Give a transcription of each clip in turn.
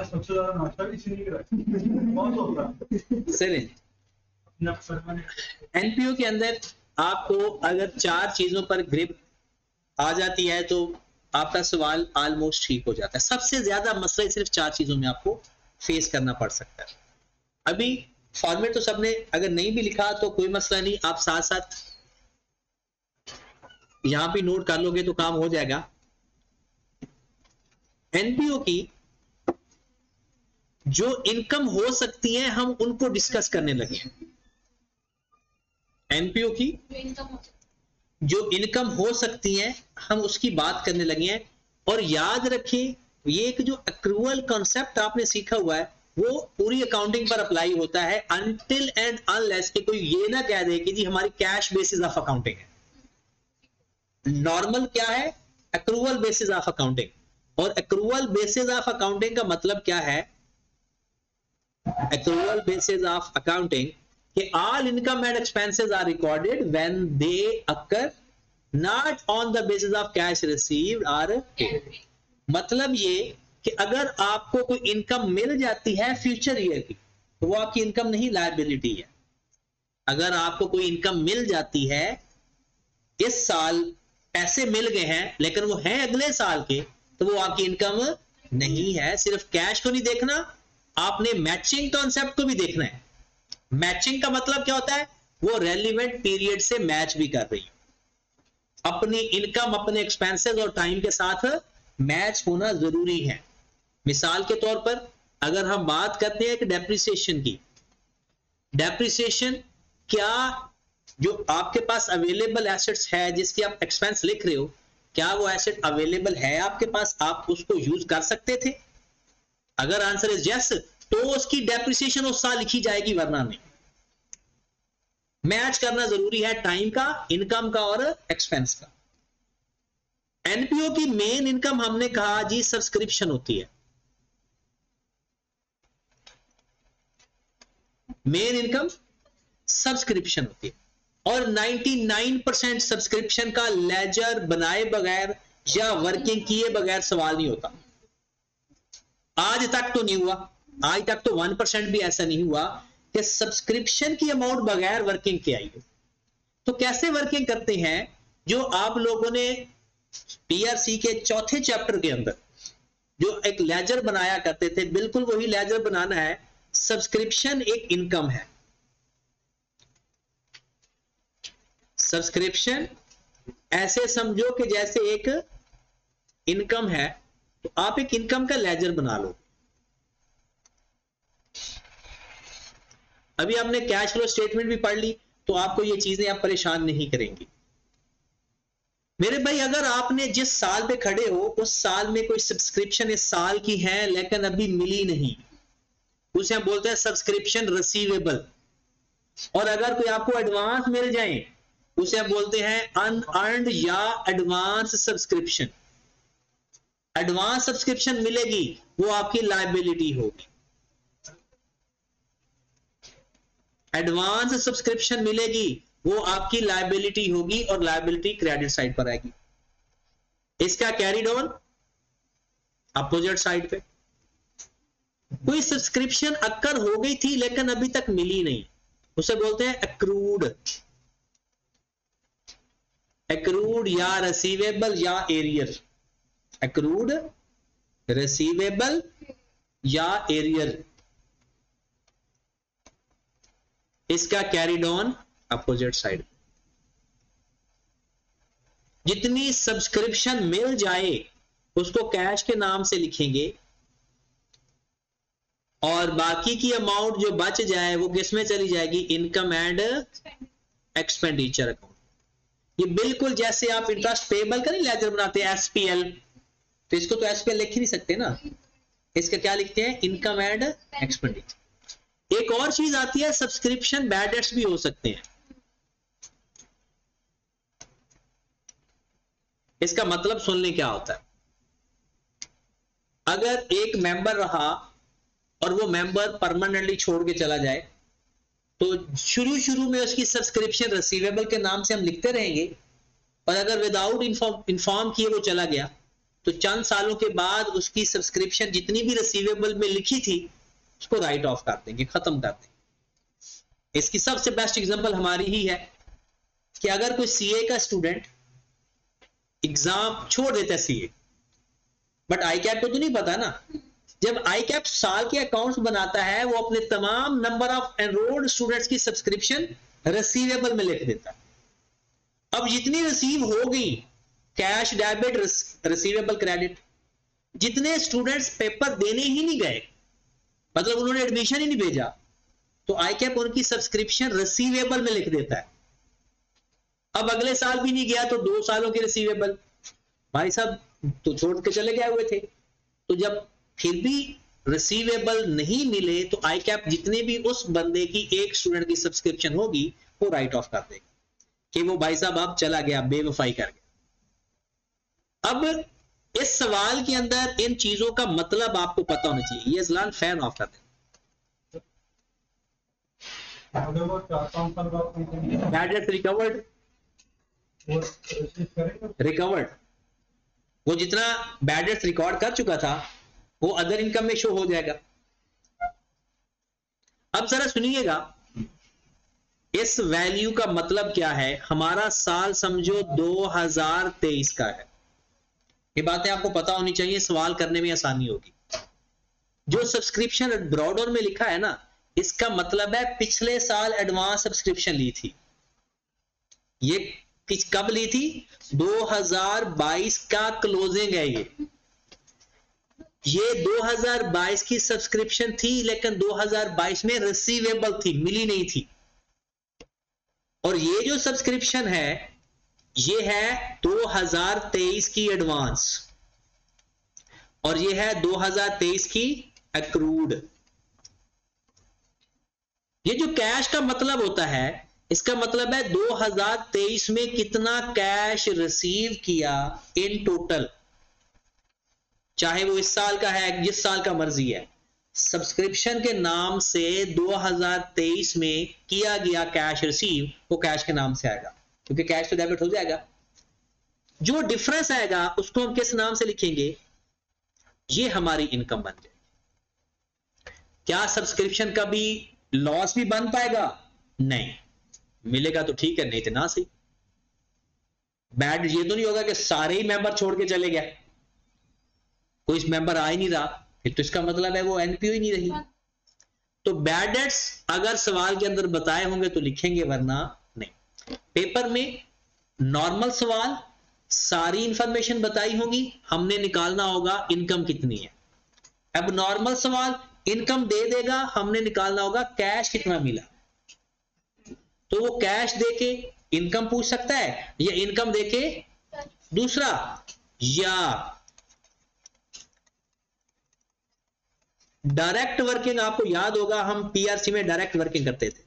सबसे ज्यादा नाश्ता भी इसी नहीं बहुत होता है। एनपीओ के अंदर आपको अगर 4 चीजों पर ग्रिप आ जाती है तो आपका सवाल ऑलमोस्ट ठीक हो जाता है। सबसे ज्यादा मसला सिर्फ 4 चीजों में आपको फेस करना पड़ सकता है। अभी फॉर्मेट तो सबने अगर नहीं भी लिखा तो कोई मसला नहीं, आप साथ साथ यहां भी नोट कर लोगे तो काम हो जाएगा। एनपीओ की जो इनकम हो सकती है हम उनको डिस्कस करने लगे। एनपीओ की जो इनकम हो सकती है हम उसकी बात करने लगे हैं। और याद रखें ये एक जो एक्रूअल कॉन्सेप्ट आपने सीखा हुआ है वो पूरी अकाउंटिंग पर अप्लाई होता है अनटिल एंड अनलेस कि कोई ये ना कह दे कि जी हमारी कैश बेसिस ऑफ अकाउंटिंग है। नॉर्मल क्या है? Accrual basis of accounting. और एक्रूअल बेसिस ऑफ अकाउंटिंग का मतलब क्या है? एक्रूअल बेसिस ऑफ अकाउंटिंग कि all income and expenses are recorded when they occur not on the basis of cash received or paid। मतलब ये कि अगर आपको कोई इनकम मिल जाती है फ्यूचर ईयर की तो वो आपकी इनकम नहीं, लायबिलिटी है। अगर आपको कोई इनकम मिल जाती है, इस साल पैसे मिल गए हैं लेकिन वो हैं अगले साल के, तो वो आपकी इनकम नहीं है। सिर्फ कैश को नहीं देखना, आपने मैचिंग कॉन्सेप्ट को भी देखना है। मैचिंग का मतलब क्या होता है? वो रेलिवेंट पीरियड से मैच भी कर रही है। अपनी इनकम अपने एक्सपेंसेस और टाइम के साथ मैच होना जरूरी है। मिसाल के तौर पर अगर हम बात करते हैं कि डेप्रिसिएशन की, डेप्रिसिएशन क्या जो आपके पास अवेलेबल एसेट्स है जिसकी आप एक्सपेंस लिख रहे हो, क्या वो एसेट अवेलेबल है आपके पास? आप उसको यूज कर सकते थे? अगर आंसर इज यस तो उसकी डेप्रिसिएशन उस साल लिखी जाएगी, वरना नहीं। मैच करना जरूरी है टाइम का, इनकम का और एक्सपेंस का। एनपीओ की मेन इनकम हमने कहा जी सब्सक्रिप्शन होती है। मेन इनकम सब्सक्रिप्शन होती है और 99% सब्सक्रिप्शन का लेजर बनाए बगैर या वर्किंग किए बगैर सवाल नहीं होता। आज तक तो नहीं हुआ, आज तक तो 1% भी ऐसा नहीं हुआ कि सब्सक्रिप्शन की अमाउंट बगैर वर्किंग के आई हो। तो कैसे वर्किंग करते हैं? जो आप लोगों ने पीआरसी के 4थे चैप्टर के अंदर जो एक लेजर बनाया करते थे, बिल्कुल वही लेजर बनाना है। सब्सक्रिप्शन एक इनकम है। सब्सक्रिप्शन ऐसे समझो कि जैसे एक इनकम है, तो आप एक इनकम का लेजर बना लो। अभी आपने कैश फ्लो स्टेटमेंट भी पढ़ ली तो आपको ये चीजें आप परेशान नहीं करेंगी। मेरे भाई अगर आपने जिस साल पे खड़े हो उस साल में कोई सब्सक्रिप्शन इस साल की है लेकिन अभी मिली नहीं, उसे हम बोलते हैं सब्सक्रिप्शन रिसीवेबल। और अगर कोई आपको एडवांस मिल जाए उसे हम बोलते हैं अनअर्न्ड या एडवांस सब्सक्रिप्शन। एडवांस सब्सक्रिप्शन मिलेगी वो आपकी लायबिलिटी होगी। एडवांस सब्सक्रिप्शन मिलेगी वो आपकी लायबिलिटी होगी और लायबिलिटी क्रेडिट साइड पर आएगी। इसका कैरीड ऑन अपोजिट साइड पे। कोई सब्सक्रिप्शन अक्कर हो गई थी लेकिन अभी तक मिली नहीं, उसे बोलते हैं एक्रूड। एक्रूड या रिसीवेबल या एरियर। एक्रूड, रिसीवेबल या एरियर। इसका कैरीड ऑन अपोजिट साइड। जितनी सब्सक्रिप्शन मिल जाए उसको कैश के नाम से लिखेंगे और बाकी की अमाउंट जो बच जाए वो किस में चली जाएगी? Income and expenditure account. ये बिल्कुल जैसे आप इंटरेस्ट पेएबल का नहीं लेजर बनाते हैं एसपीएल, तो इसको तो एसपीएल लिख ही नहीं सकते ना, इसका क्या लिखते हैं? Income and expenditure. एक और चीज आती है सब्सक्रिप्शन बैड डेट्स भी हो सकते हैं। इसका मतलब सुन लें क्या होता है। अगर एक मेंबर रहा और वो मेंबर परमानेंटली छोड़ के चला जाए तो शुरू में उसकी सब्सक्रिप्शन रिसीवेबल के नाम से हम लिखते रहेंगे, और अगर विदाउट इन्फॉर्म किए वो चला गया तो चंद सालों के बाद उसकी सब्सक्रिप्शन जितनी भी रिसीवेबल में लिखी थी उसको राइट ऑफ कर देंगे, खत्म कर देंगे। इसकी सबसे बेस्ट एग्जांपल हमारी ही है कि अगर कोई सीए का स्टूडेंट एग्जाम छोड़ देता है सीए, बट आई कैप को तो नहीं पता ना। जब आई कैप साल के अकाउंट्स बनाता है वो अपने तमाम नंबर ऑफ एनरोल्ड स्टूडेंट्स की सब्सक्रिप्शन रिसीवेबल में लिख देता है। अब जितनी रिसीव हो गई, कैश डेबिट रिसीवेबल क्रेडिट, जितने स्टूडेंट्स पेपर देने ही नहीं गए, मतलब उन्होंने एडमिशन ही नहीं भेजा, तो आई कैप उनकी सब्सक्रिप्शन रिसीवेबल में लिख देता है। अब अगले साल भी नहीं गया तो 2 सालों के रिसीवेबल, भाई साहब तो छोड़ के चले गए हुए थे। तो जब फिर भी रिसीवेबल नहीं मिले तो आई कैप जितने भी उस बंदे की एक स्टूडेंट की सब्सक्रिप्शन होगी वो राइट ऑफ कर देगा कि वो भाई साहब आप चला गया, बेवफाई कर गया। अब इस सवाल के अंदर इन चीजों का मतलब आपको पता होना चाहिए। ये जलान फैन ऑफ कर दे। रिकवर्ड रिकवर्ड, वो जितना बैड डेट्स रिकॉर्ड कर चुका था वो अदर इनकम में शो हो जाएगा। अब जरा सुनिएगा इस वैल्यू का मतलब क्या है। हमारा साल समझो 2023 का है, ये बातें आपको पता होनी चाहिए, सवाल करने में आसानी होगी। जो सब्सक्रिप्शन ब्रॉडर में लिखा है ना, इसका मतलब है पिछले साल एडवांस सब्सक्रिप्शन ली थी। ये कब ली थी? 2022 का क्लोजिंग है ये 2022 की सब्सक्रिप्शन थी, लेकिन 2022 में रिसीवेबल थी, मिली नहीं थी। और ये जो सब्सक्रिप्शन है ये है 2023 की एडवांस और ये है 2023 की एक्रूड। ये जो कैश का मतलब होता है, इसका मतलब है 2023 में कितना कैश रिसीव किया इन टोटल, चाहे वो इस साल का है जिस साल का मर्जी है। सब्सक्रिप्शन के नाम से 2023 में किया गया कैश रिसीव वो कैश के नाम से आएगा, क्योंकि कैश तो डेबिट हो जाएगा। जो डिफरेंस आएगा उसको हम किस नाम से लिखेंगे? ये हमारी इनकम बन जाएगी। क्या सब्सक्रिप्शन का भी लॉस भी बन पाएगा? नहीं, मिलेगा तो ठीक है, नहीं तो ना सही। बैड ये तो नहीं होगा कि सारे ही मेंबर छोड़ के चले गए, कोई मेंबर आ ही नहीं रहा, फिर तो इसका मतलब है वो एनपीओ ही नहीं रही। तो बैड डेट्स अगर सवाल के अंदर बताए होंगे तो लिखेंगे, वरना नहीं। पेपर में नॉर्मल सवाल सारी इंफॉर्मेशन बताई होगी, हमने निकालना होगा इनकम कितनी है। अब नॉर्मल सवाल इनकम दे देगा, हमने निकालना होगा कैश कितना मिला। तो वो कैश देके इनकम पूछ सकता है या इनकम देके दूसरा, या डायरेक्ट वर्किंग। आपको याद होगा हम पीआरसी में डायरेक्ट वर्किंग करते थे।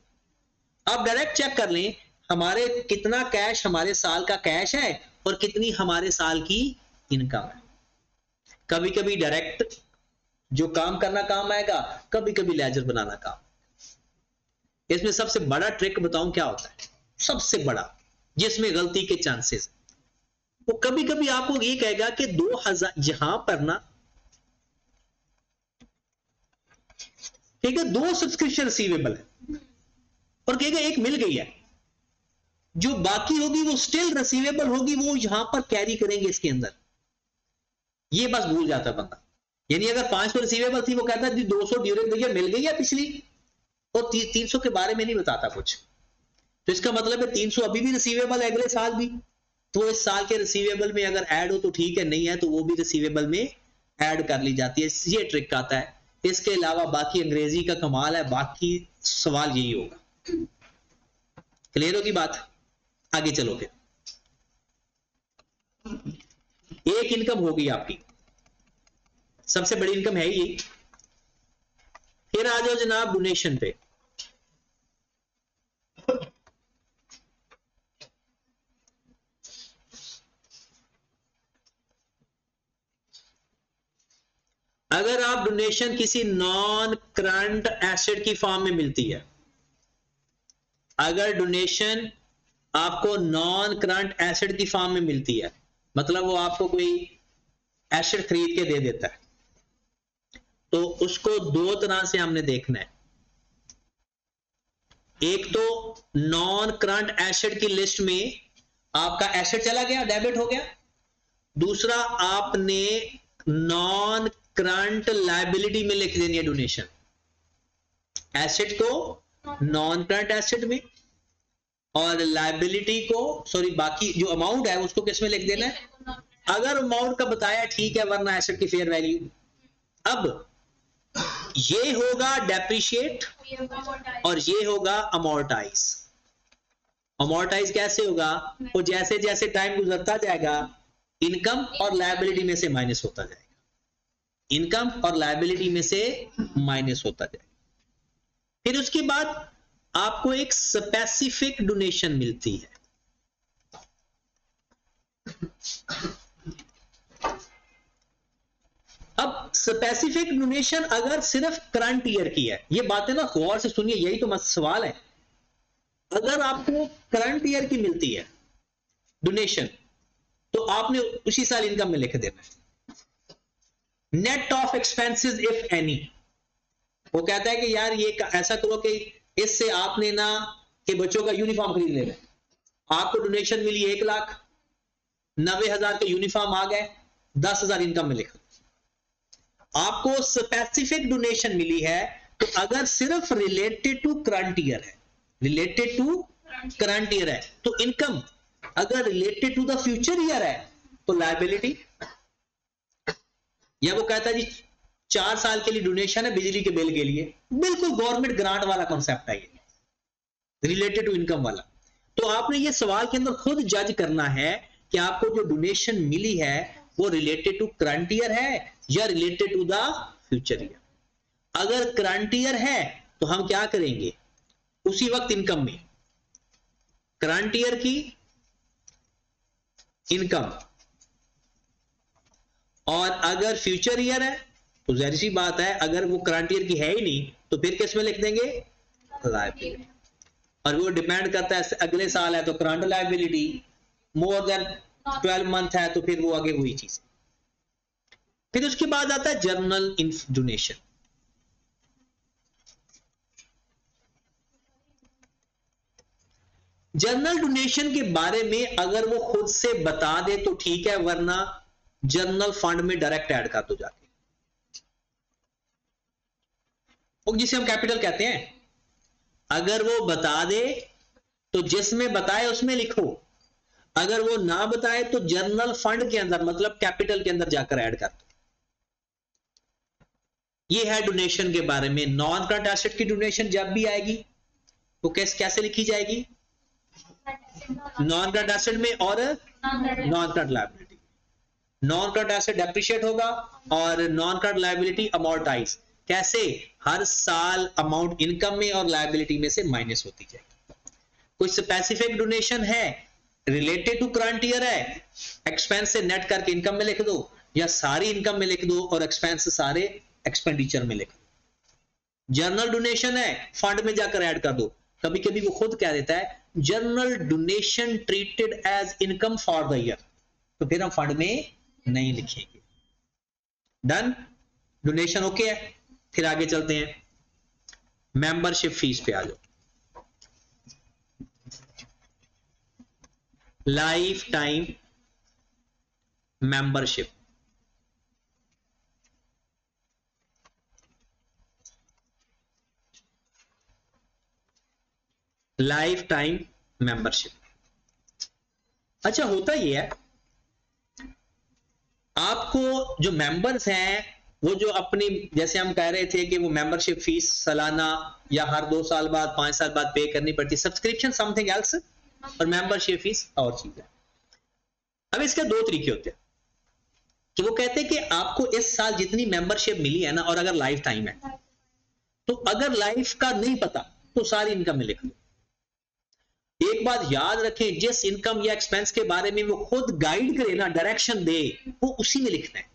अब डायरेक्ट चेक कर लें हमारे कितना कैश हमारे साल का कैश है और कितनी हमारे साल की इनकम है। कभी कभी डायरेक्ट जो काम करना काम आएगा, कभी कभी लेजर बनाना काम। इसमें सबसे बड़ा ट्रिक बताऊं क्या होता है, सबसे बड़ा जिसमें गलती के चांसेस, वो कभी कभी आपको ये कहेगा कि 2000 जहां पर ना, ठीक है, 2 सब्सक्रिप्शन रिसीवेबल है और कहेगा एक मिल गई है, जो बाकी होगी वो स्टिल रिसीवेबल होगी, वो यहां पर कैरी करेंगे इसके अंदर। ये बस भूल जाता बंदा। यानी अगर 500 रिसीवेबल थी वो कहता है 200 ड्यूरिंग द ईयर मिल गई है पिछली, और 300 के बारे में नहीं बताता कुछ। तो इसका मतलब है 300 अभी भी रिसीवेबल है, अगले साल भी। तो इस साल के रिसीवेबल में अगर ऐड हो तो ठीक है, नहीं है तो वो भी रिसीवेबल में ऐड कर ली जाती है। ये ट्रिक आता है। इसके अलावा बाकी अंग्रेजी का कमाल है, बाकी सवाल यही होगा। क्लियर होगी बात? आगे चलो। फिर एक इनकम होगी आपकी, सबसे बड़ी इनकम है ये। फिर आ जाओ जनाब डोनेशन पे। अगर आप डोनेशन किसी नॉन करंट एसेट की फॉर्म में मिलती है, अगर डोनेशन आपको नॉन करंट एसेट की फॉर्म में मिलती है, मतलब वो आपको कोई एसेट खरीद के दे देता है, तो उसको दो तरह से हमने देखना है। एक तो नॉन करंट एसेट की लिस्ट में आपका एसेट चला गया, डेबिट हो गया। दूसरा, आपने नॉन करंट लायबिलिटी में लिख देनी है डोनेशन। एसेट को नॉन करंट एसेट में और लायबिलिटी को, सॉरी, बाकी जो अमाउंट है उसको किस में लिख देना है? अगर अमाउंट का बताया ठीक है, वरना एसेट की फेयर वैल्यू। अब ये होगा डेप्रिशिएट और ये होगा अमोर्टाइज। अमोर्टाइज कैसे होगा? वो जैसे जैसे टाइम गुजरता जाएगा इनकम और लायबिलिटी में से माइनस होता जाएगा, इनकम और लायबिलिटी में से माइनस होता जाएगा। फिर उसके बाद आपको एक स्पेसिफिक डोनेशन मिलती है। अब स्पेसिफिक डोनेशन अगर सिर्फ करंट ईयर की है, ये बातें ना गौर से सुनिए, यही तो मत सवाल है। अगर आपको करंट ईयर की मिलती है डोनेशन, तो आपने उसी साल इनकम में लिख देना है net of expenses if any. वो कहता है कि यार ये ऐसा करो कि इससे आपने ना कि बच्चों का यूनिफॉर्म खरीद लेना, आपको डोनेशन मिली 1 लाख, 90,000 के यूनिफॉर्म आ गए, 10,000 इनकम में लिखो। आपको स्पेसिफिक डोनेशन मिली है, तो अगर सिर्फ रिलेटेड टू करंट ईयर है, रिलेटेड टू करंट ईयर है तो इनकम, अगर related to the future year है तो लायबिलिटी। या वो कहता है जी 4 साल के लिए डोनेशन है बिजली के बिल के लिए, बिल्कुल गवर्नमेंट ग्रांट वाला कॉन्सेप्ट है ये, रिलेटेड टू इनकम वाला। तो आपने ये सवाल के अंदर खुद जज करना है कि आपको जो डोनेशन मिली है वो रिलेटेड टू करंट ईयर है या related to the future year. अगर करंट ईयर है तो हम क्या करेंगे, उसी वक्त इनकम में करंट ईयर की इनकम, और अगर फ्यूचर ईयर है तो जाहिर सी बात है अगर वो करंट ईयर की है ही नहीं तो फिर किस में लिख देंगे? लायबिलिटी। और वो डिपेंड करता है, अगले साल है तो current liability, more than 12 month है तो फिर वो आगे वही चीज। फिर उसके बाद आता है जर्नल डोनेशन। जर्नल डोनेशन के बारे में अगर वो खुद से बता दे तो ठीक है, वरना जर्नल फंड में डायरेक्ट ऐड कर दो जाके, जिसे हम कैपिटल कहते हैं। अगर वो बता दे तो जिसमें बताए उसमें लिखो, अगर वो ना बताए तो जर्नल फंड के अंदर, मतलब कैपिटल के अंदर जाकर ऐड कर दो। ये है डोनेशन के बारे में। नॉन करंट एसेट की डोनेशन जब भी आएगी वो कैसे लिखी जाएगी? नॉन करंट एसेट में और non current liability. Non current asset depreciate होगा और नॉन करंट लायबिलिटी अमोर्टाइज। कैसे? हर साल अमाउंट इनकम में और लायबिलिटी में से माइनस होती जाएगी। कोई स्पेसिफिक डोनेशन है, रिलेटेड टू करंट ईयर है, एक्सपेंस से नेट करके इनकम में लिख दो, या सारी इनकम में लिख दो और एक्सपेंस सारे एक्सपेंडिचर में लिख दो। जर्नल डोनेशन है, फंड में जाकर ऐड कर दो। कभी कभी वो खुद कह देता है general donation treated as income for the year, तो फिर हम फंड में नहीं लिखेंगे। डन? डोनेशन ओके है। फिर आगे चलते हैं, मेंबरशिप फीस पे आ जाओ। Life time membership, life time membership. अच्छा, होता यह है आपको जो मेंबर्स हैं वो जो अपनी, जैसे हम कह रहे थे कि वो मेंबरशिप फीस सालाना या हर 2 साल बाद 5 साल बाद पे करनी पड़ती है। सब्सक्रिप्शन समथिंग एल्स और मेंबरशिप फीस और चीज है। अब इसके 2 तरीके होते हैं कि वो कहते हैं कि आपको इस साल जितनी मेंबरशिप मिली है ना, और अगर लाइफ टाइम है तो अगर लाइफ का नहीं पता तो सारी इनकम में लिख लो। एक बात याद रखें, जिस इनकम या एक्सपेंस के बारे में वो खुद गाइड करे ना, डायरेक्शन दे, वो उसी में लिखना है।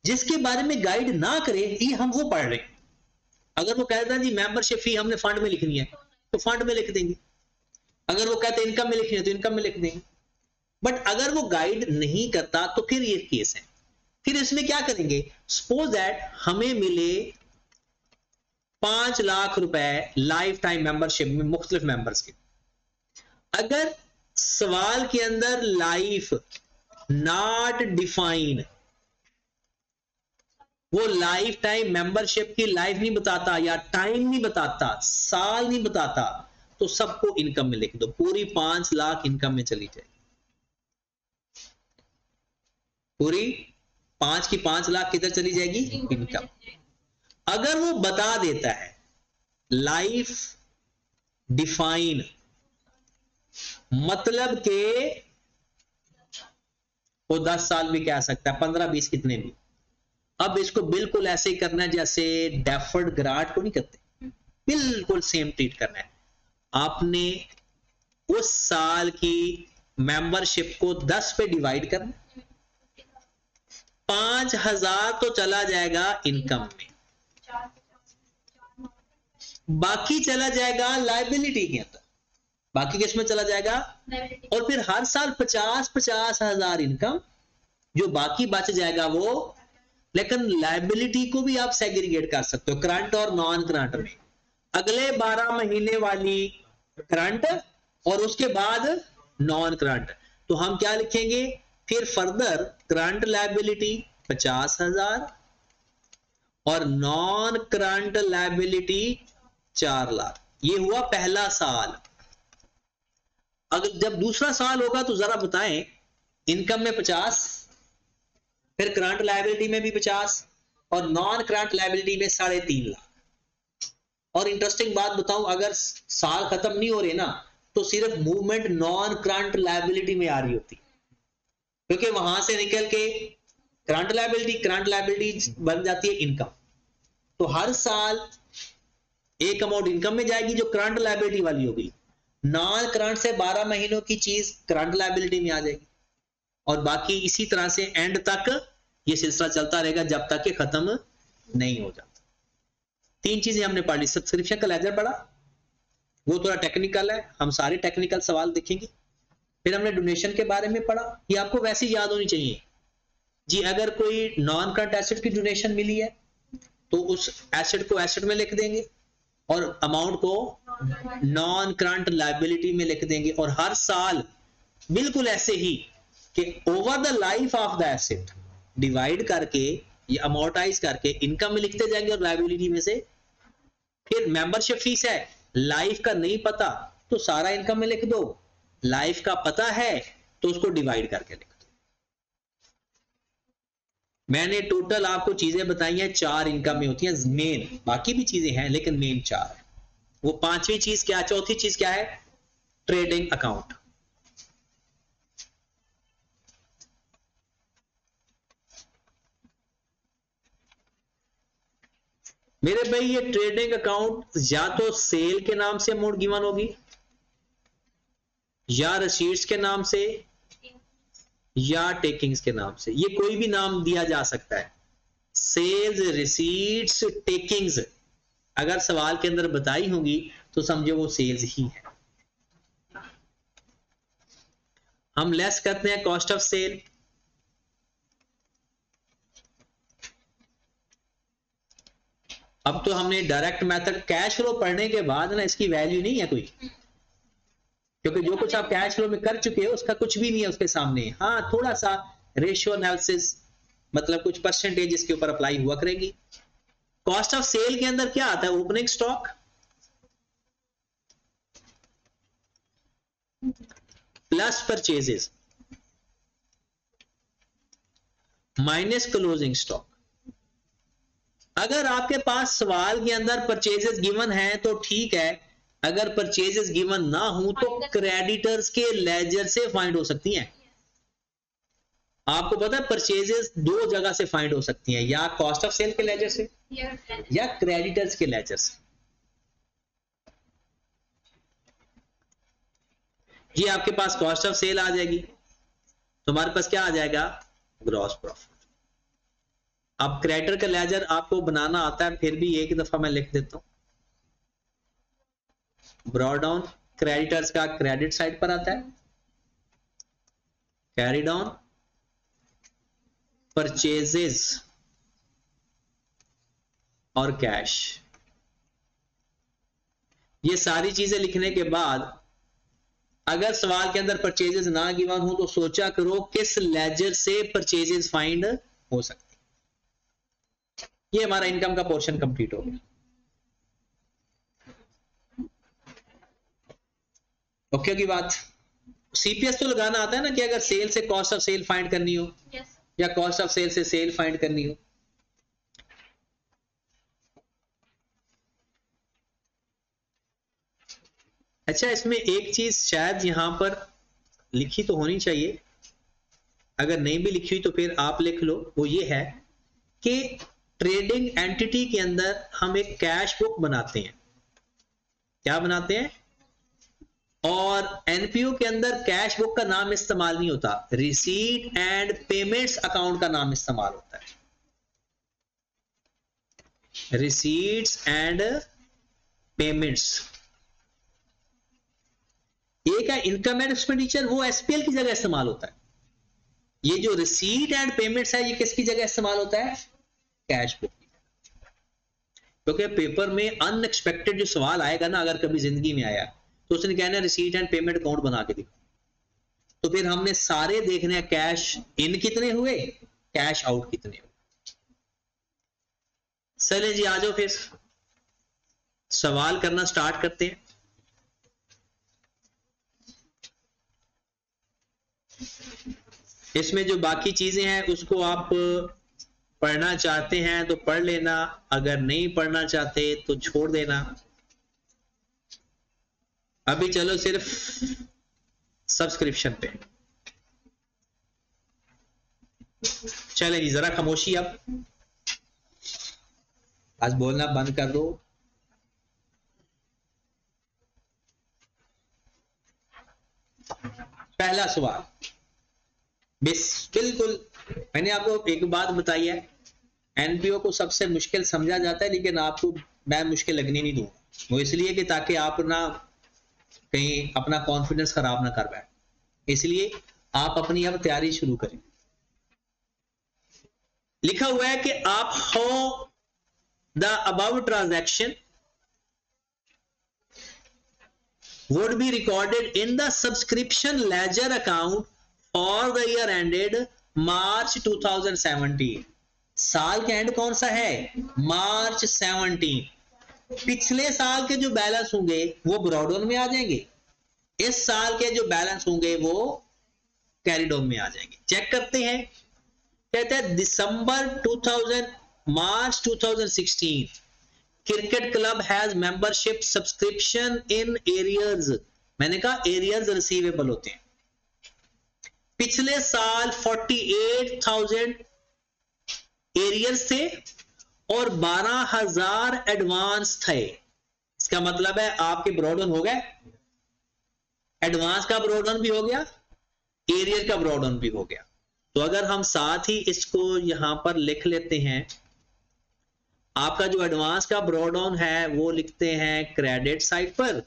जिसके बारे में गाइड ना करे ये हम वो पढ़ रहे हैं। अगर वो कहता है जी मेंबरशिप फी हमने फंड में लिखनी है तो फंड में लिख देंगे, अगर वो कहते हैं इनकम में लिखनी है तो इनकम में लिख देंगे। बट अगर वो गाइड नहीं करता तो फिर ये केस है फिर इसमें क्या करेंगे, सपोज दैट हमें मिले 5 लाख रुपए लाइफ टाइम मेंबरशिप में मुख्तलिफ मेंबर्स के। अगर सवाल के अंदर लाइफ नॉट डिफाइन, वो लाइफ टाइम मेंबरशिप की लाइफ नहीं बताता या टाइम नहीं बताता, साल नहीं बताता, तो सबको इनकम में लिख दो, पूरी 5 लाख इनकम में चली जाएगी, पूरी 5 लाख किधर चली जाएगी, इनकम। अगर वो बता देता है लाइफ डिफाइन, मतलब के वो 10 साल भी कह सकता है, 15-20 कितने भी। अब इसको बिल्कुल ऐसे ही करना है जैसे डेफर्ड ग्रांट को नहीं करते, बिल्कुल सेम ट्रीट करना है। आपने उस साल की मेंबरशिप को 10 पे डिवाइड करना, 5,000 तो चला जाएगा इनकम में, बाकी चला जाएगा लाइबिलिटी के अंदर, बाकी किस में चला जाएगा, और फिर हर साल 50-50 हजार इनकम, जो बाकी बच जाएगा वो। लेकिन लाइबिलिटी को भी आप सेग्रीगेट कर सकते हो करंट और नॉन करंट में, अगले 12 महीने वाली करंट और उसके बाद नॉन करंट। तो हम क्या लिखेंगे फिर फर्दर, करंट लाइबिलिटी 50,000 और नॉन करंट लाइबिलिटी 4 लाख। ये हुआ पहला साल। अगर जब दूसरा साल होगा तो जरा बताएं, इनकम में 50, फिर करंट लायबिलिटी में भी 50 और नॉन करंट लायबिलिटी में 3.5 लाख। और इंटरेस्टिंग बात बताऊं, अगर साल खत्म नहीं हो रहे ना तो सिर्फ मूवमेंट नॉन करंट लायबिलिटी में आ रही होती, क्योंकि वहां से निकल के करंट लायबिलिटी बन जाती है इनकम। तो हर साल एक अमाउंट इनकम में जाएगी जो करंट लायबिलिटी वाली होगी, नॉन करंट से 12 महीनों की चीज करंट लायबिलिटी में आ जाएगी, और बाकी इसी तरह से एंड तक ये सिलसिला चलता रहेगा जब तक कि खत्म नहीं हो जाता। 3 चीजें हमने पढ़ ली। सब्सक्रिप्शन का लेजर पढ़ा, वो थोड़ा टेक्निकल है, हम सारे टेक्निकल सवाल देखेंगे। फिर हमने डोनेशन के बारे में पढ़ा, ये आपको वैसे ही याद होनी चाहिए जी। अगर कोई नॉन करंट एसेट की डोनेशन मिली है तो उस एसेट को एसेट में लिख देंगे और अमाउंट को नॉन करंट लायबिलिटी में लिख देंगे, और हर साल बिल्कुल ऐसे ही कि over the life of the asset divide करके या अमोर्टाइज करके इनकम में लिखते जाएंगे और लायबिलिटी में से। फिर मेंबरशिप फीस है, लाइफ का नहीं पता तो सारा इनकम में लिख दो, लाइफ का पता है तो उसको डिवाइड करके लिख दो। मैंने टोटल आपको चीजें बताई हैं, 4 इनकम में होती हैं मेन, बाकी भी चीजें हैं लेकिन मेन 4 है। वो 5वीं चीज क्या, चौथी चीज क्या है, ट्रेडिंग अकाउंट। मेरे भाई ये ट्रेडिंग अकाउंट या तो सेल के नाम से अमाउंट गिवन होगी, या रसीट्स के नाम से, या टेकिंग्स के नाम से। ये कोई भी नाम दिया जा सकता है, सेल्स, रिसीट्स, टेकिंग्स। अगर सवाल के अंदर बताई होंगी तो समझो वो सेल्स ही है। हम लेस करते हैं कॉस्ट ऑफ सेल, अब तो हमने डायरेक्ट मेथड कैश फ्लो पढ़ने के बाद ना इसकी वैल्यू नहीं है कोई, क्योंकि जो कुछ आप कैश फ्लो में कर चुके हो उसका कुछ भी नहीं है उसके सामने। हाँ, थोड़ा सा रेशियो एनालिसिस, मतलब कुछ परसेंटेज इसके ऊपर अप्लाई हुआ करेगी। कॉस्ट ऑफ सेल के अंदर क्या आता है, opening stock plus purchases minus closing stock. अगर आपके पास सवाल के अंदर परचेजेस गिवन है तो ठीक है, अगर परचेजेस गिवन ना हो तो क्रेडिटर्स के लेजर से फाइंड हो सकती हैं। आपको पता है परचेजेस 2 जगह से फाइंड हो सकती हैं, या कॉस्ट ऑफ सेल के लेजर से या क्रेडिटर्स के लेजर से। ये आपके पास कॉस्ट ऑफ सेल आ जाएगी, तुम्हारे पास क्या आ जाएगा, ग्रॉस प्रॉफिट। अब क्रेडिटर का लेजर आपको बनाना आता है, फिर भी एक दफा मैं लिख देता हूं, ब्रॉड डाउन। क्रेडिटर्स का क्रेडिट साइड पर आता है, कैरी डाउन परचेजेस और कैश। ये सारी चीजें लिखने के बाद अगर सवाल के अंदर परचेजेस ना गिवन हो तो सोचा करो किस लेजर से परचेजेस फाइंड हो सकते। ये हमारा इनकम का पोर्शन कंप्लीट हो गया। ओके की बात। सीपीएस तो लगाना आता है ना कि अगर सेल से कॉस्ट ऑफ सेल फाइंड करनी हो या कॉस्ट ऑफ सेल से सेल फाइंड करनी हो। अच्छा, इसमें एक चीज शायद यहां पर लिखी तो होनी चाहिए, अगर नहीं भी लिखी हुई तो फिर आप लिख लो। वो ये है कि ट्रेडिंग एंटिटी के अंदर हम एक कैश बुक बनाते हैं। क्या बनाते हैं? और एनपीओ के अंदर कैश बुक का नाम इस्तेमाल नहीं होता, रिसीट एंड पेमेंट्स अकाउंट का नाम इस्तेमाल होता है। Receipts and payments. एक है इनकम एंड एक्सपेंडिचर, वो एसपीएल की जगह इस्तेमाल होता है। ये जो रिसीट एंड पेमेंट्स है ये किसकी जगह इस्तेमाल होता है? Cash book. क्योंकि पेपर में अनएक्सपेक्टेड जो सवाल आएगा ना, अगर कभी जिंदगी में आया तो उसने कहना रिसीट एंड पेमेंट अकाउंट बना के दिखा, तो फिर हमने सारे देखने हैं कैश इन कितने हुए, कैश आउट कितने हुए। चले जी, आ जाओ फिर सवाल करना स्टार्ट करते हैं। इसमें जो बाकी चीजें हैं उसको आप पढ़ना चाहते हैं तो पढ़ लेना, अगर नहीं पढ़ना चाहते तो छोड़ देना। अभी चलो सिर्फ सब्सक्रिप्शन पे। चले जी, जरा खामोशी, अब आज बोलना बंद कर दो। पहला सवाल बिल्कुल, मैंने आपको एक बात बताई है, एनपीओ को सबसे मुश्किल समझा जाता है, लेकिन आपको मैं मुश्किल लगने नहीं दूंगा। वो इसलिए कि ताकि आप ना कहीं अपना कॉन्फिडेंस खराब ना कर बैठे, इसलिए आप अपनी अब तैयारी शुरू करें। लिखा हुआ है कि आप how the above transaction would be recorded in the subscription ledger account for the year ended March 2017। साल का एंड कौन सा है? मार्च 17। पिछले साल के जो बैलेंस होंगे वो ब्रॉडऑन में आ जाएंगे, इस साल के जो बैलेंस होंगे वो कैरिडॉन में आ जाएंगे। चेक करते हैं। कहते हैं दिसंबर 2000 मार्च 2016 cricket club has membership subscription in arrears. मैंने कहा एरियर्स रिसीवेबल होते हैं। पिछले साल 48,000 एरियर्स थे और 12,000 एडवांस थे। इसका मतलब है आपके ब्रॉडऑन हो गए, एडवांस का ब्रॉडऑन भी हो गया, एरियर का ब्रॉडऑन भी हो गया। तो अगर हम साथ ही इसको यहां पर लिख लेते हैं, आपका जो एडवांस का ब्रॉडऑन है वो लिखते हैं क्रेडिट साइड पर,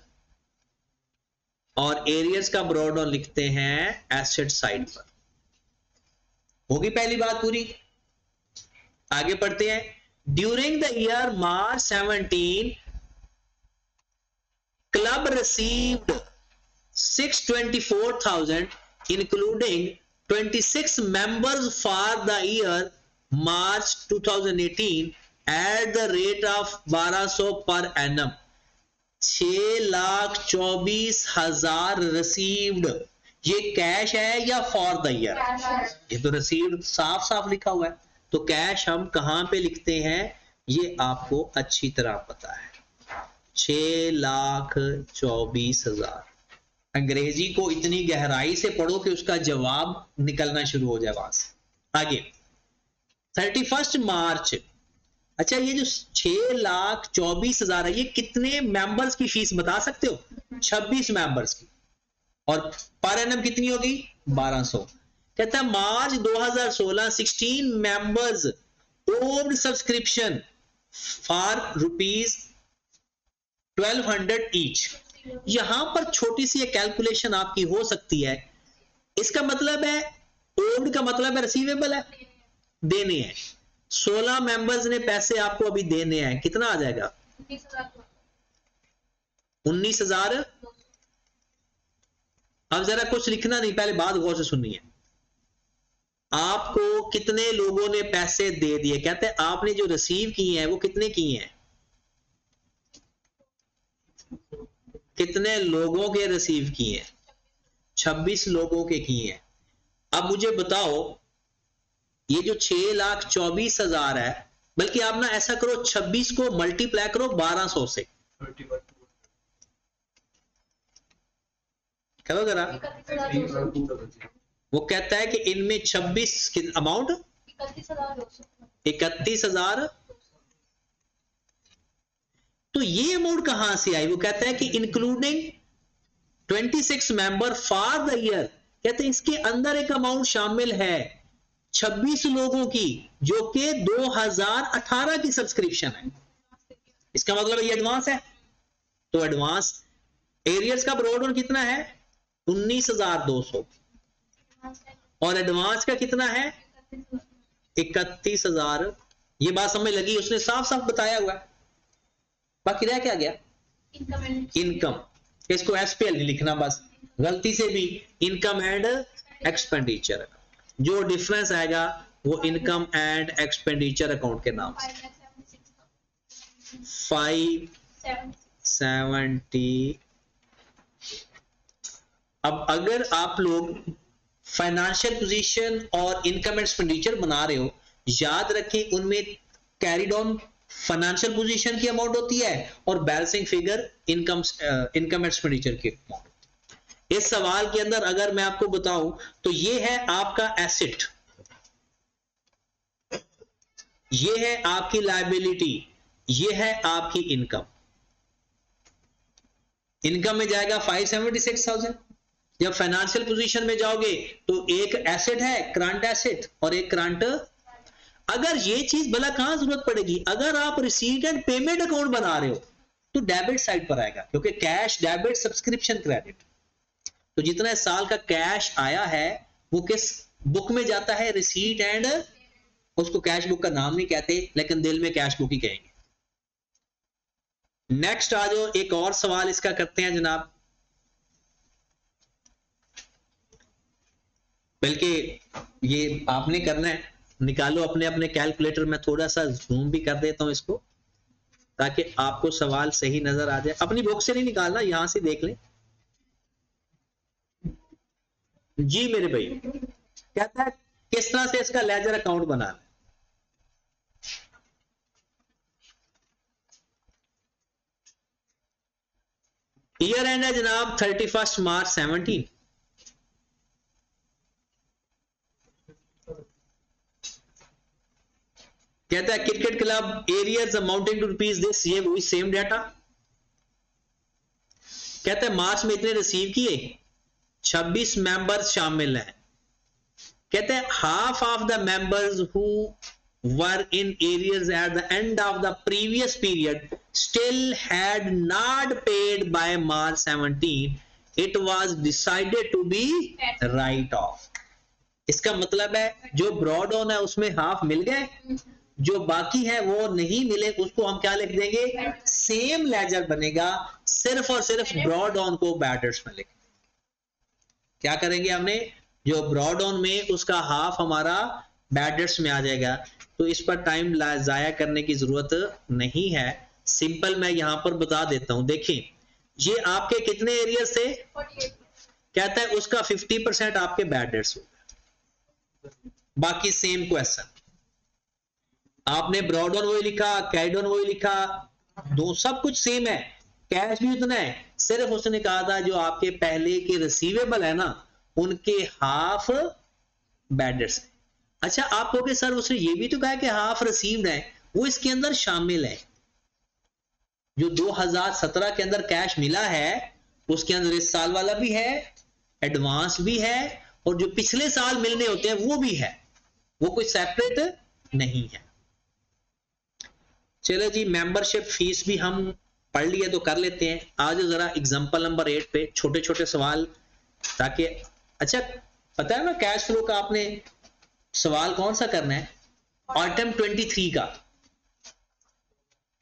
और एरियर्स का ब्रॉडऑन लिखते हैं एसेट साइड पर। होगी पहली बात पूरी। आगे पढ़ते हैं। During the year March 17 club received 624,000 including 26 members for the year March 2018 at the rate of 1200 per annum। 6,24,000 received. ये कैश है या फॉर द ईयर? ये तो रिसीव्ड साफ साफ लिखा हुआ है, तो कैश हम कहां पे लिखते हैं ये आपको अच्छी तरह पता है। 6,24,000। अंग्रेजी को इतनी गहराई से पढ़ो कि उसका जवाब निकलना शुरू हो जाए वहां से। आगे 31 मार्च। अच्छा, ये जो 6,24,000 है ये कितने मेंबर्स की फीस बता सकते हो? 26 मेंबर्स की, और पर एनम कितनी होगी? 1200। कहता है मार्च 2016 16 मेंबर्स ओव्ड सब्सक्रिप्शन फॉर ₹1200 ईच। यहां पर छोटी सी कैलकुलेशन आपकी हो सकती है। इसका मतलब है ओव्ड का मतलब है रिसीवेबल है, देने हैं। 16 मेंबर्स ने पैसे आपको अभी देने हैं, कितना आ जाएगा? 19,000। अब जरा कुछ लिखना नहीं, पहले बात गौर से सुननी है। आपको कितने लोगों ने पैसे दे दिए? कहते हैं आपने जो रिसीव किए हैं वो कितने किए हैं? कितने लोगों के रिसीव किए हैं? 26 लोगों के किए हैं। अब मुझे बताओ, ये जो 6,24,000 है, बल्कि आप ना ऐसा करो, 26 को मल्टीप्लाई करो 1200 से, करो जरा। वो कहता है कि इनमें 26 की अमाउंट 31,000। तो ये अमाउंट कहां से आई? वो कहता है कि including 26 member for the year, कहते हैं इसके अंदर एक अमाउंट शामिल है 26 लोगों की, जो कि 2018 की सब्सक्रिप्शन है। इसका मतलब ये एडवांस है। तो एडवांस एरियर्स का ब्रॉड ऑन कितना है? 19,200, और एडवांस का कितना है? 31,000। ये बात समझ लगी? उसने साफ साफ बताया हुआ है। बाकी रह क्या गया? इनकम। इसको एसपीएल नहीं लिखना, बस गलती से भी इनकम एंड एक्सपेंडिचर, जो डिफरेंस आएगा वो इनकम एंड एक्सपेंडिचर अकाउंट के नाम से। 570। अब अगर आप लोग फाइनेंशियल पोजीशन और इनकम एंड एक्सपेंडिचर बना रहे हो, याद रखें उनमें कैरिड ऑन फाइनेंशियल पोजीशन की अमाउंट होती है और balancing figure income and expenditure की अमाउंट। इस सवाल के अंदर अगर मैं आपको बताऊं तो ये है आपका एसेट, ये है आपकी लायबिलिटी, ये है आपकी इनकम। इनकम में जाएगा 576,000। जब फाइनेंशियल पोजीशन में जाओगे तो एक एसेट है करंट एसेट और एक करंट। अगर ये चीज भला कहां जरूरत पड़ेगी? अगर आप रिसीट एंड पेमेंट अकाउंट बना रहे हो तो डेबिट साइड पर आएगा, क्योंकि कैश डेबिट सब्सक्रिप्शन क्रेडिट। तो जितना इस साल का कैश आया है वो किस बुक में जाता है? रिसीट एंड, उसको कैश बुक का नाम नहीं कहते लेकिन दिल में कैश बुक ही कहेंगे। नेक्स्ट आ जाओ, एक और सवाल इसका करते हैं जनाब, बल्कि ये आपने करना है। निकालो अपने अपने कैलकुलेटर में, थोड़ा सा जूम भी कर देता हूं इसको ताकि आपको सवाल सही नजर आ जाए। अपनी बुक से नहीं निकालना, यहां से देख लें। जी मेरे भाई, कहता है किस तरह से इसका लेजर अकाउंट बनाना है। ईयर एंड है जनाब 31 मार्च 17। कहता है cricket club arrears amounting to rupees this, ये वही सेम डाटा। कहता है मार्च में इतने रिसीव किए, 26 मेंबर्स शामिल हैं। कहते हैं half of the members who were in arrears at the end of the previous period still had not paid by March 17, it was decided to be write off. इसका मतलब है जो ब्रॉड ऑन है उसमें हाफ मिल गए, जो बाकी है वो नहीं मिले, उसको हम क्या लिख देंगे? सेम लेजर बनेगा, सिर्फ और सिर्फ ब्रॉड ऑन को बैडर्स में लिख। क्या करेंगे हमने? जो ब्रॉड ऑन में उसका हाफ हमारा बैडर्स में आ जाएगा। तो इस पर टाइम जाया करने की जरूरत नहीं है, सिंपल मैं यहां पर बता देता हूं। देखिए ये आपके कितने एरिया से? कहता है उसका 50% आपके बैडर्स होगा, बाकी सेम क्वेश्चन। आपने ब्रॉड ऑन वही लिखा, कैरिड ऑन वही लिखा, दो सब कुछ सेम है, कैश भी उतना है, सिर्फ उसने कहा था जो आपके पहले के रिसीवेबल है ना उनके हाफ बैडर्स है। अच्छा आप कहोगे सर उसने ये भी तो कहा कि हाफ रिसीव्ड है, वो इसके अंदर शामिल है। जो 2017 के अंदर कैश मिला है उसके अंदर इस साल वाला भी है, एडवांस भी है, और जो पिछले साल मिलने होते हैं वो भी है, वो कोई सेपरेट नहीं है। चलो जी, मेंबरशिप फीस भी हम पढ़ लिए तो कर लेते हैं। आज जरा एग्जांपल नंबर 8 पे छोटे छोटे सवाल, ताकि अच्छा पता है ना कैश फ्लो का आपने सवाल कौन सा करना है? आइटम 23 का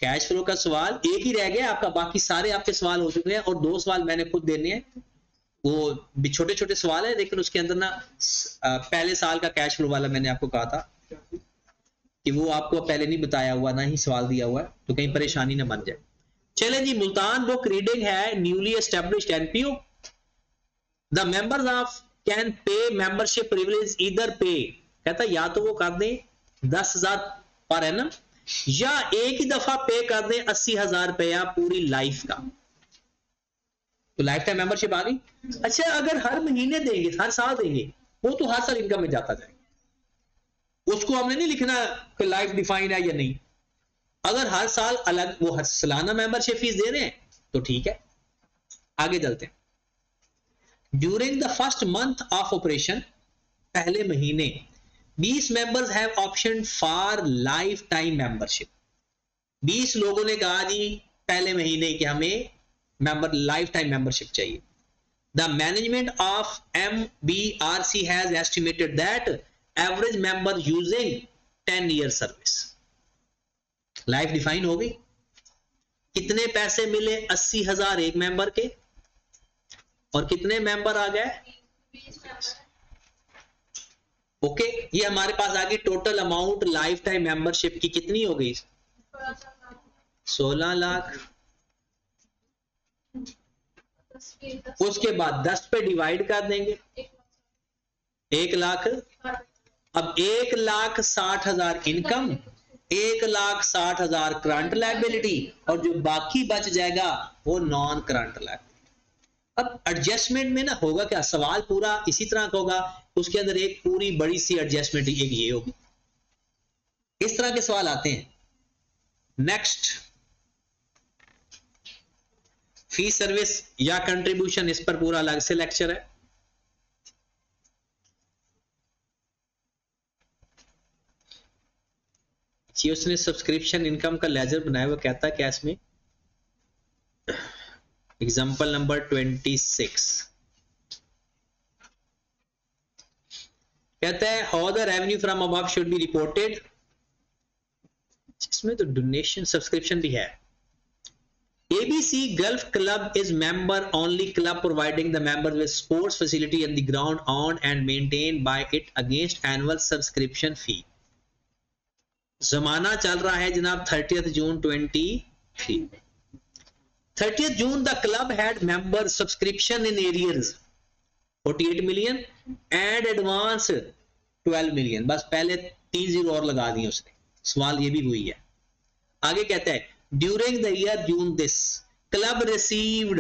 कैश फ्लो का सवाल एक ही रह गया आपका, बाकी सारे आपके सवाल हो चुके हैं और 2 सवाल मैंने खुद देने हैं। वो भी छोटे छोटे सवाल है लेकिन उसके अंदर ना पहले साल का कैश फ्लो वाला मैंने आपको कहा था कि वो आपको पहले नहीं बताया हुआ, ना ही सवाल दिया हुआ है, तो कहीं परेशानी ना बन जाए। चलें जी, मुल्तान बुक रीडिंग है newly established NPO. The members of can pay membership privilege either पे, कहता या तो वो कर दें 10,000 पर एनम या एक ही दफा पे कर दें 80,000 रुपया पूरी लाइफ का, तो लाइफ टाइम मेंबरशिप आ गई। अच्छा, अगर हर महीने देंगे, हर साल देंगे, वो तो हर साल इनकम में जाता जाएगा, उसको हमने नहीं लिखना कि लाइफ डिफाइन है या नहीं। अगर हर साल अलग वो हर सालाना मेंबरशिप फीस दे रहे हैं तो ठीक है। आगे चलते हैं। During the first month of operation, पहले महीने 20 members have option for life time membership. 20 लोगों ने कहा जी पहले महीने कि हमें मेंबर लाइफ टाइम मेंबरशिप चाहिए। The management of MBRC has estimated that average member using 10 year service. Life define हो गई, कितने पैसे मिले 80,000 एक मेंबर के, और कितने मेंबर आ गए, ओके। ये हमारे पास आ गई total amount life time membership की कितनी हो गई, 16 लाख। उसके बाद 10 पे डिवाइड कर देंगे, 1 लाख। अब 1,60,000 इनकम, 1,60,000 करंट लायबिलिटी, और जो बाकी बच जाएगा वो नॉन करंट लायबिलिटी। अब एडजस्टमेंट में ना होगा क्या, सवाल पूरा इसी तरह का होगा, उसके अंदर एक पूरी बड़ी सी एडजस्टमेंट एक ये होगी। इस तरह के सवाल आते हैं। नेक्स्ट, फी सर्विस या कंट्रीब्यूशन, इस पर पूरा अलग से लेक्चर है। जी, उसने सब्सक्रिप्शन इनकम का लेजर बनाया हुआ, कहता है क्या इसमें, एग्जाम्पल नंबर 26 कहता है how the revenue from above should be reported. इसमें तो डोनेशन सब्सक्रिप्शन भी है। ABC Gulf Club is member only club providing the members with sports facility and the ground owned and maintained by it against annual subscription fee। जमाना चल रहा है जनाब 30th June 23। 30th June the club had member subscription in arrears 48 million and advance 12 million। बस पहले 3 zero और लगा दिए उसने। सवाल ये भी हुई है। आगे कहता है during the year June this club received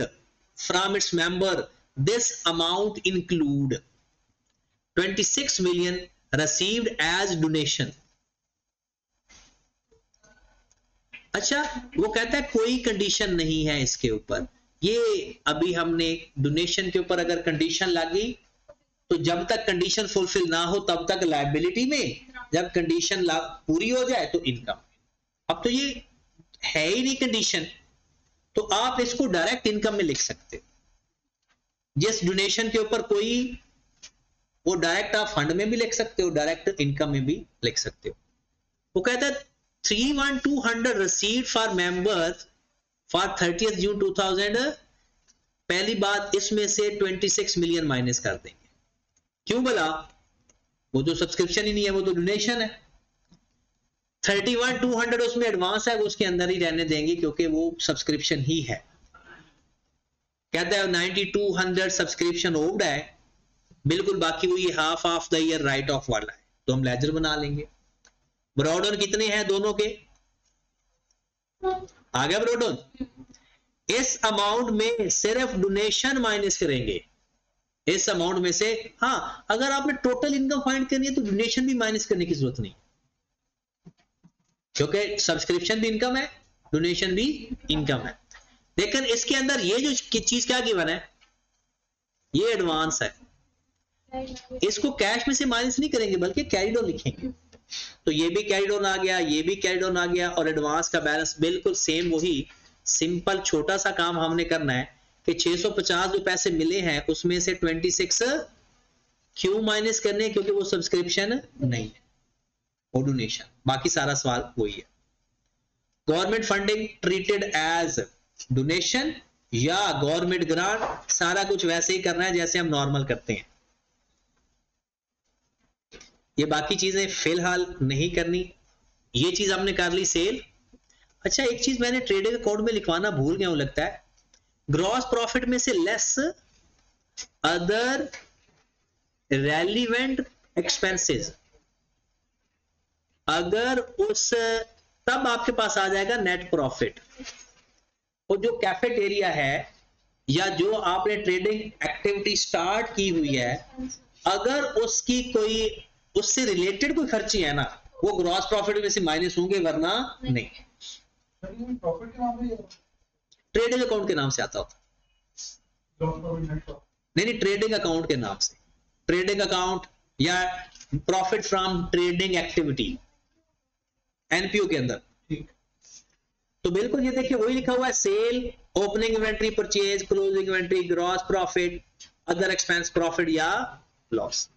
from its member this amount include 26 million received as donation। अच्छा, वो कहता है कोई कंडीशन नहीं है इसके ऊपर। ये अभी हमने डोनेशन के ऊपर अगर कंडीशन लगी तो जब तक कंडीशन फुलफिल ना हो तब तक लायबिलिटी में, जब कंडीशन पूरी हो जाए तो इनकम। अब तो ये है ही नहीं कंडीशन, तो आप इसको डायरेक्ट इनकम में लिख सकते हो। जिस डोनेशन के ऊपर कोई, वो डायरेक्ट आप फंड में भी लिख सकते हो, डायरेक्ट इनकम में भी लिख सकते हो। वो कहता है 3,200 received for members for 30th June 2000। पहली बात, इसमें से 26 मिलियन माइनस कर देंगे। क्यों बोला, वो तो सब्सक्रिप्शन ही नहीं है, वो तो डोनेशन है। 31,200 उसमें एडवांस है, वो उसके अंदर ही रहने देंगे क्योंकि वो सब्सक्रिप्शन ही है। कहता है 9,200 सब्सक्रिप्शन ओव्ड है बिल्कुल, बाकी वो ये half of the year right of वाला है, तो हम लेजर बना लेंगे। ब्रॉडन कितने हैं दोनों के, आ गया ब्रॉडन। इस अमाउंट में सिर्फ डोनेशन माइनस करेंगे, इस अमाउंट में से। हाँ, अगर आपने टोटल इनकम फाइंड करनी है तो डोनेशन भी माइनस करने की जरूरत नहीं, क्योंकि सब्सक्रिप्शन भी इनकम है, डोनेशन भी इनकम है। लेकिन इसके अंदर ये जो चीज क्या गिवन है, ये एडवांस है, इसको कैश में से माइनस नहीं करेंगे बल्कि कैरिड ऑन लिखेंगे। तो ये भी कैरिड ऑन आ गया, ये भी कैरिड ऑन आ गया, और एडवांस का बैलेंस बिल्कुल सेम वही। सिंपल छोटा सा काम हमने करना है कि 650 जो पैसे मिले हैं उसमें से 26 क्यों माइनस करने, क्योंकि वो सब्सक्रिप्शन नहीं है। और डोनेशन, बाकी सारा सवाल वही है। Government funding treated as donation या गवर्नमेंट ग्रांट, सारा कुछ वैसे ही करना है जैसे हम नॉर्मल करते हैं। ये बाकी चीजें फिलहाल नहीं करनी, ये चीज हमने कर ली सेल। अच्छा, एक चीज मैंने ट्रेडिंग अकाउंट में लिखवाना भूल गया हूं लगता है, ग्रॉस प्रॉफिट में से लेस अदर रेलिवेंट एक्सपेंसेस, अगर उस तब आपके पास आ जाएगा नेट प्रॉफिट। और जो कैफेटेरिया है या जो आपने ट्रेडिंग एक्टिविटी स्टार्ट की हुई है, अगर उसकी कोई उससे रिलेटेड कोई खर्ची है ना, वो ग्रॉस प्रॉफिट में से माइनस होंगे, वरना नहीं। प्रॉफिट के नाम पे ट्रेडिंग अकाउंट के नाम से आता होता, नहीं ट्रेडिंग अकाउंट के नाम से, ट्रेडिंग अकाउंट या profit from trading activity NPO के अंदर। तो बिल्कुल ये देखिए वही लिखा हुआ है, sale, opening inventory, purchase, closing inventory, gross profit, other expense, profit या लॉस।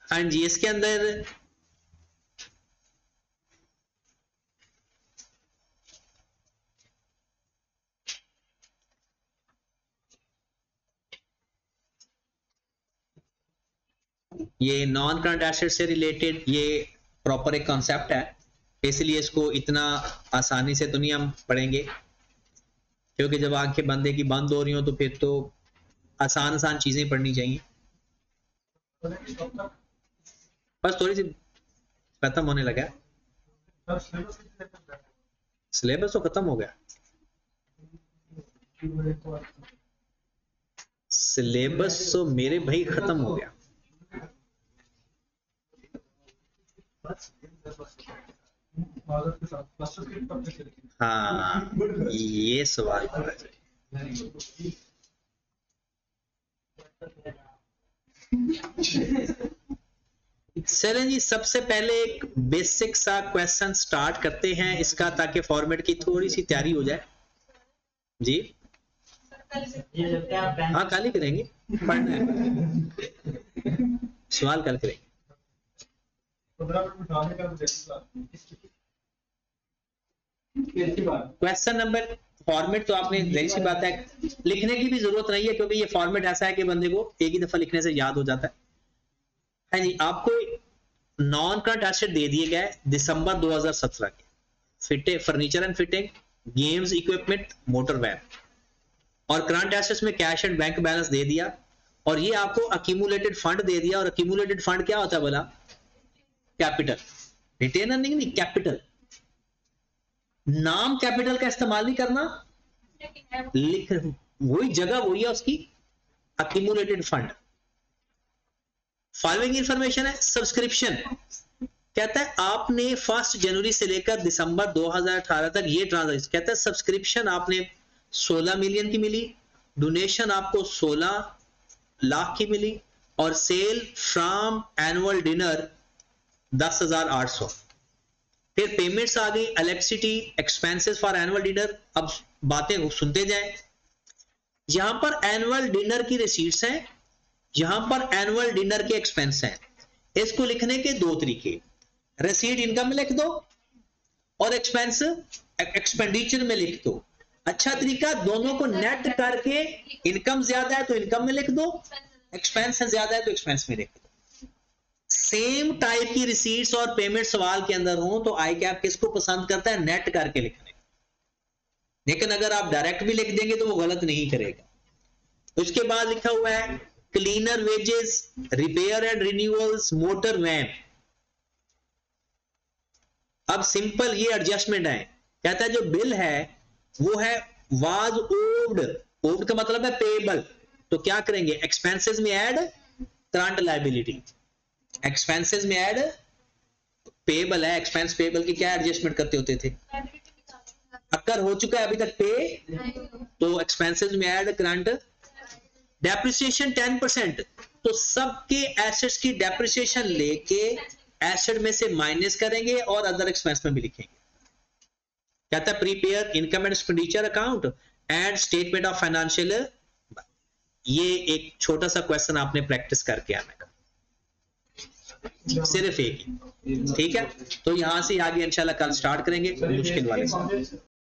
हाँ जी, इसके अंदर ये नॉन करंट एसेट से रिलेटेड ये प्रॉपर एक कॉन्सेप्ट है, इसलिए इसको इतना आसानी से तो नहीं हम पढ़ेंगे, क्योंकि जब आंखें बंदे की बंद हो रही हो तो फिर तो आसान आसान चीजें पढ़नी चाहिए। बस थोड़ी सी खत्म होने लगा, सिलेबस तो खत्म हो गया, सिलेबस तो मेरे भाई खत्म हो गया। हाँ, ये सवाल होना चाहिए। चलें जी, सबसे पहले एक बेसिक सा क्वेश्चन स्टार्ट करते हैं इसका, ताकि फॉर्मेट की थोड़ी सी तैयारी हो जाए। जी हाँ, कल ही करेंगे, पढ़ना है, सवाल कल करेंगे। क्वेश्चन नंबर, फॉर्मेट तो आपने जाहिर सी बात है लिखने की भी जरूरत नहीं है, क्योंकि ये फॉर्मेट ऐसा है कि बंदे को एक ही दफा लिखने से याद हो जाता है। हाँ जी, आपको नॉन करंट एसेट दे दिए गए दिसंबर 2017 के, फिटे furniture and fitting, games equipment, motor van, और करंट एसेट्स में कैश एंड बैंक बैलेंस दे दिया, और ये आपको अक्यूमुलेटेड फंड दे दिया। और अक्यूमुलेटेड फंड क्या होता है बोला? कैपिटल। रिटेन अर्निंग नहीं, कैपिटल। नाम कैपिटल का इस्तेमाल नहीं करना, लिख वही जगह वही है उसकी, अक्यूमुलेटेड फंड। फॉलोइंग इंफॉर्मेशन है, सब्सक्रिप्शन कहता है आपने 1 जनवरी से लेकर दिसंबर 2018 तक ये ट्रांजैक्शन, कहता है सब्सक्रिप्शन आपने 16 मिलियन की मिली, डोनेशन आपको 16 लाख की मिली, और सेल फ्रॉम एनुअल डिनर 10,800। फिर पेमेंट्स आ गई, electricity expenses for annual dinner. अब बातें सुनते जाएं, यहां पर एनुअल डिनर की रिसीट्स हैं, यहां पर एनुअल डिनर के एक्सपेंस हैं। इसको लिखने के दो तरीके, रिसीट इनकम में लिख दो और एक्सपेंस एक्सपेंडिचर में लिख दो। अच्छा तरीका, दोनों को नेट करके इनकम ज्यादा है तो इनकम में लिख दो, एक्सपेंस ज्यादा है तो एक्सपेंस में लिख दो। सेम टाइप की रिसीट्स और पेमेंट सवाल के अंदर हो तो आई कैप किसको पसंद करता है? नेट करके लिखने। लेकिन अगर आप डायरेक्ट भी लिख देंगे तो वो गलत नहीं करेगा। उसके बाद लिखा हुआ है cleaner wages, repair and renewals, motor van. अब सिंपल ये एडजस्टमेंट है, कहता है जो बिल है वो है वाज ओव्ड, ओव्ड का मतलब है पेएबल, तो क्या करेंगे? एक्सपेंसेस में ऐड करंट लायबिलिटी, एक्सपेंसेस में ऐड पेएबल है, एक्सपेंस पेएबल की क्या एडजस्टमेंट करते होते थे? अक्कर हो चुका है अभी तक पे, तो एक्सपेंसेस में ऐड करंट। डेप्रिसिएशन 10%, तो सबके एसेट्स की डेप्रिसिएशन लेके एसेट में से माइनस करेंगे और अदर एक्सपेंस में भी लिखेंगे। कहता है prepare income and expenditure account and statement of financial. ये एक छोटा सा क्वेश्चन आपने प्रैक्टिस करके आने का। सिर्फ एक ही। ठीक है, तो यहां से आगे इंशाल्लाह कल स्टार्ट करेंगे मुश्किल वाले से।